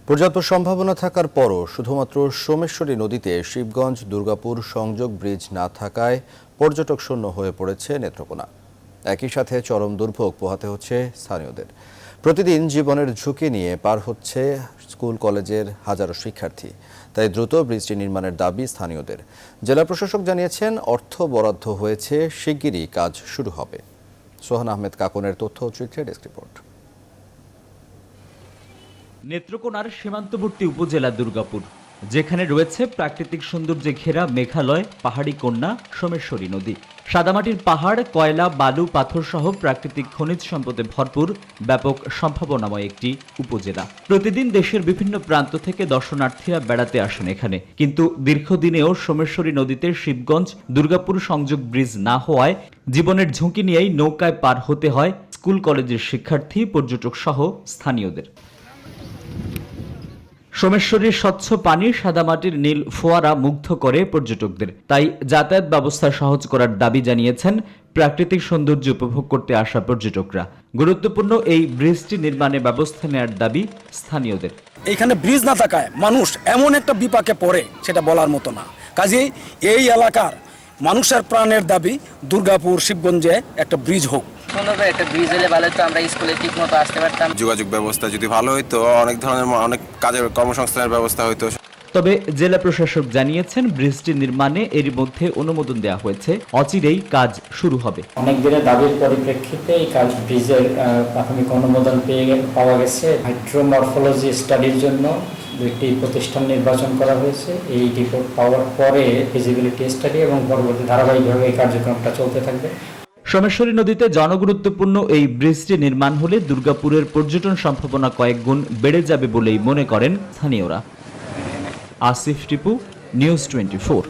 পর্যাপ্ত সম্ভাবনা থাকার পরও শুধুমাত্র সোমেশ্বরী নদীতে শিবগঞ্জ দুর্গাপুর সংযোগ ব্রিজ না থাকায় পর্যটক শূন্য হয়ে পড়েছে নেত্রকোনা। একই সাথে চরম দুর্ভোগ পোহাতে হচ্ছে স্থানীয়দের। প্রতিদিন জীবনের ঝুঁকি নিয়ে পার হচ্ছে স্কুল কলেজের হাজারো শিক্ষার্থী। তাই দ্রুত ব্রিজটি নির্মাণের দাবি স্থানীয়দের। জেলা প্রশাসক জানিয়েছেন, অর্থ বরাদ্দ হয়েছে, শিগগিরই কাজ শুরু হবে। সোহান আহমেদ কাকনের তথ্য চিত্রে ডেস্ক রিপোর্ট। নেত্রকোনার সীমান্তবর্তী উপজেলা দুর্গাপুর, যেখানে রয়েছে প্রাকৃতিক সৌন্দর্যে ঘেরা মেঘালয়, পাহাড়ি কন্যা, সোমেশ্বরী নদী। সাদামাটির পাহাড়, কয়লা, বালু, পাথর সহ প্রাকৃতিক খনিজ সম্পদে ভরপুর ব্যাপক সম্ভাবনাময় একটি উপজেলা। প্রতিদিন দেশের বিভিন্ন প্রান্ত থেকে দর্শনার্থীরা বেড়াতে আসেন এখানে, কিন্তু দীর্ঘদিনেও সোমেশ্বরী নদীতে শিবগঞ্জ দুর্গাপুর সংযোগ ব্রিজ না হওয়ায় জীবনের ঝুঁকি নিয়েই নৌকায় পার হতে হয় স্কুল কলেজের শিক্ষার্থী, পর্যটক সহ স্থানীয়দের। সোমেশ্বরীর স্বচ্ছ পানি, সাদামাটির নীল ফোয়ারা মুগ্ধ করে পর্যটকদের। তাই যাতায়াত ব্যবস্থা সহজ করার দাবি জানিয়েছেন প্রাকৃতিক সৌন্দর্য উপভোগ করতে আসা পর্যটকরা। গুরুত্বপূর্ণ এই ব্রিজটি নির্মাণে ব্যবস্থা নেওয়ার দাবি স্থানীয়দের। এখানে ব্রিজ না থাকায় মানুষ এমন একটা বিপাকে পড়ে, সেটা বলার মতো না। কাজেই এই এলাকার মানুষের প্রাণের দাবি দুর্গাপুর শিবগঞ্জে একটা ব্রিজ হোক। সুন্দরভাবে একটা ব্রিজ হলে ভালো হতো, আমরা স্কুলে ঠিক মতো আসতে পারতাম। যোগাযোগ ব্যবস্থা যদি ভালো হতো, অনেক কাজের কর্মসংস্থানের ব্যবস্থা হতো। তবে জেলা প্রশাসক জানিয়েছেন, ব্রিজটি নির্মাণে এরই মধ্যে অনুমোদন দেওয়া হয়েছে, অচিরেই কাজ শুরু হবে। অনেক দিনের দাবির পরিপ্রেক্ষিতে এই কাজ ব্রিজের প্রাথমিক অনুমোদন পাওয়া গেছে। হাইড্রোমরফোলজি স্টাডির জন্য দুইটি প্রতিষ্ঠান নির্বাচন করা হয়েছে। এই রিপোর্ট পাওয়ার পরে ফিজিবিলিটি স্টাডি এবং পরবর্তী ধারাবাহিকভাবে এই কার্যক্রমটা চলতে থাকবে। সোমেশ্বরী নদীতে জনগুরুত্বপূর্ণ এই ব্রিজটি নির্মাণ হলে দুর্গাপুরের পর্যটন সম্ভাবনা কয়েক গুণ বেড়ে যাবে বলেই মনে করেন স্থানীয়রা। আসিফ টিপু, নিউজ 24।